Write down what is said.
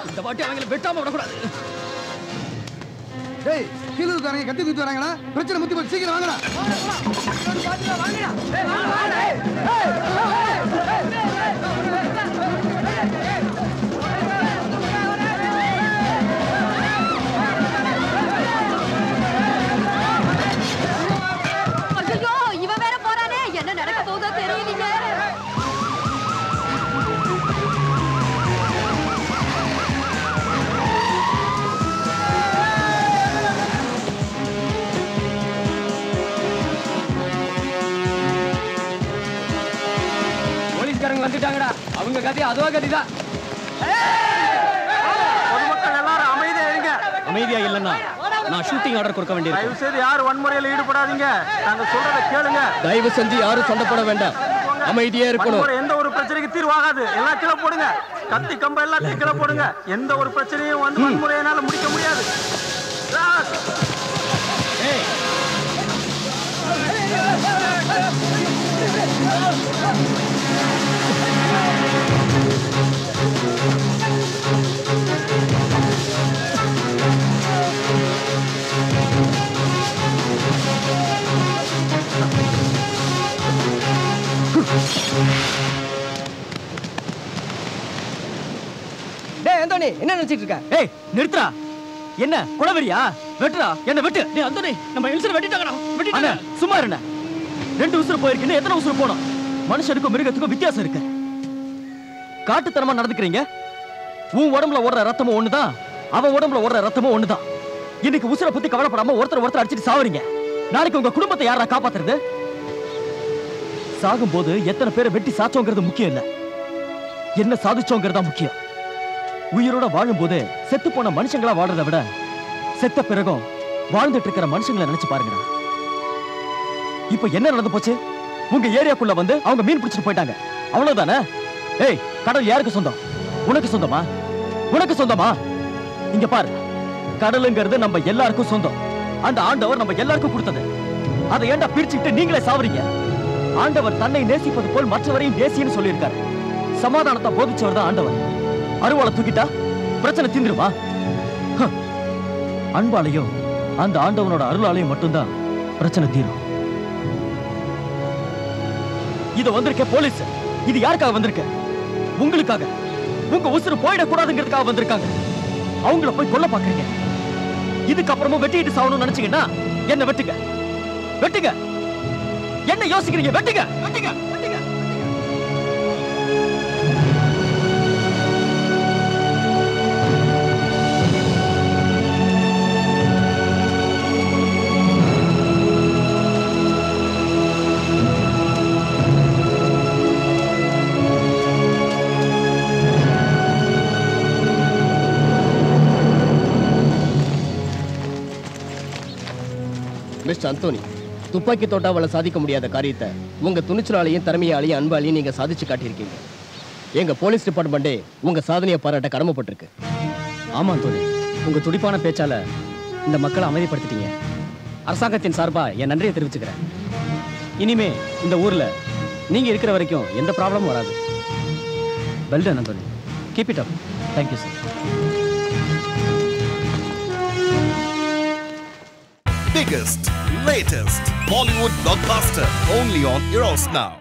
இந்த வாட்டி அவங்களை வெட்டாம விடக்கூடாது. டேய், கீழ இருக்காங்க கத்தி தூக்கி வராங்கடா. பிரச்சனை முத்தி போச்சு, சீக்கிரம் வாங்கடா. ஐயோ, இவன் வேற போறானே. என்ன நடக்க போகுதோ தெரியலீங்க. போலீஸ்காரங்க வந்துட்டாங்கடா. அவங்க கதை அதுவா கதிதான். பொதுமக்கள் எல்லாரும் அமைதியா இருங்க. அமைதியா இல்லன்னா நான் ஷூட்டிங் ஆர்டர் கொடுக்க வேண்டியது. தயவு செய்து யாரும் வன்முறையில் ஈடுபடாதீங்க. நாங்க சொல்றத கேளுங்க. தயவு செஞ்சு யாரும் சண்டை போட வேண்டாம். அமைதியா இருக்கணும். எந்த ஒரு பிரச்சனைக்கு தீர்வாகாது. எல்லாம் கீழே போடுங்க. கத்தி கம்ப எல்லாத்தையும் கீழே போடுங்க. எந்த ஒரு பிரச்சனையும் வந்து வன்முறையினால முடிக்க முடியாது. டேய் அந்தோனி, என்ன நினைச்சிட்டு இருக்க? ஏய் நிறுத்துடா. என்ன குளவரியா? வெட்டுடா, என்ன வெட்டு. டேய் அந்தோனி, நம்ம இன்சர் வெட்டிட்டாங்கடா. வெட்டிட்டாங்க. சும்மா இருடா. 2 உசுறு போயிருக்கு, எத்தனை உசுறு போணும்? மனுஷனுக்கும் மிருகத்துக்கும் வித்தியாசம் இருக்கு. காட்டுத்தனமா நடந்துக்கிறீங்க. உன் உடம்புல ஓடுற ரத்தமும் ஒண்ணுதான், அவன் உடம்புல ஓடுற ரத்தமும் ஒண்ணுதான். இன்னைக்கு உசுரை பத்தி கவலைப்படாம ஒருத்தர் அடிச்சிட்டு சாவறீங்க. நாளைக்கு உங்க குடும்பத்தை யாரா காப்பாத்துறது? சாகும் போது எத்தனை பேரை வெட்டி சாச்சோங்கிறது முக்கியம் இல்ல, என்ன சாதிச்சோங்கிறதா முக்கியம். உயிரோட வாழும் போது செத்து போன மனுஷங்களா வாழ்றதை விட செத்த பிறகும் வாழ்ந்துட்டு இருக்கிற மனுஷங்களை நினைச்சு பாருங்கடா. இப்ப என்ன நடந்து போச்சு? உங்க ஏரியாக்குள்ள வந்து அவங்க மீன் பிடிச்சிட்டு போயிட்டாங்க, அவ்வளவுதானே? ஏய், கடல் யாருக்கு சொந்தம்? உனக்கு சொந்தமா? உனக்கு சொந்தமா? இங்க பாரு, கடலுங்கிறது நம்ம எல்லாருக்கும் சொந்தம். அந்த ஆண்டவர் நம்ம எல்லாருக்கும் கொடுத்தது. அதை ஏண்டா பிரிச்சுக்கிட்டு நீங்களே சாவறீங்க? ஆண்டவர் தன்னை நேசிப்பது போல் மற்றவரையும் நேசின்னு சொல்லியிருக்காரு. சமாதானத்தை போதிச்சவர் தான் ஆண்டவர். அருவாளை தூக்கிட்டா பிரச்சனை தீந்துருமா? அன்பாலையும் அந்த ஆண்டவனோட அருளாலையும் மட்டும்தான் பிரச்சனை தீரும். இது வந்திருக்க போலீஸ், இது யாருக்காக வந்திருக்க? உங்களுக்காக. உங்க உசுறு போயிடக்கூடாதுங்கிறதுக்காக வந்திருக்காங்க. அவங்கள போய் கொல்ல பாக்குறீங்க. இதுக்கப்புறமும் வெட்டிட்டு சாவணும்னு நினைச்சீங்கன்னா என்ன வெட்டுங்க, வெட்டுங்க. என்ன யோசிக்கிறீங்க? வெட்டுங்க, வெட்டுங்க, வெட்டுங்க. மிஸ்டர் அந்தோனி, துப்பாக்கி தோட்டாவால சாதிக்க முடியாத காரியத்தை உங்க துணிச்சலாலையும் திறமையாலையும் அன்பாலையும் நீங்க சாதிச்சு காட்டியிருக்கீங்க. எங்க போலீஸ் டிபார்ட்மெண்டே உங்க சாதனையை பாராட்ட கடமைப்பட்டிருக்கு. ஆமா அந்தோனி, உங்க துடிப்பான பேச்சால இந்த மக்களை அமைதிப்படுத்திட்டீங்க. அரசாங்கத்தின் சார்பா என் நன்றியை தெரிவிச்சுக்கிறேன். இனிமே இந்த ஊர்ல நீங்க இருக்கிற வரைக்கும் எந்த ப்ராப்ளமும் வராது. Well done Anthony, keep it up. Thank you sir. Biggest, latest Bollywood blockbuster only on Eros Now.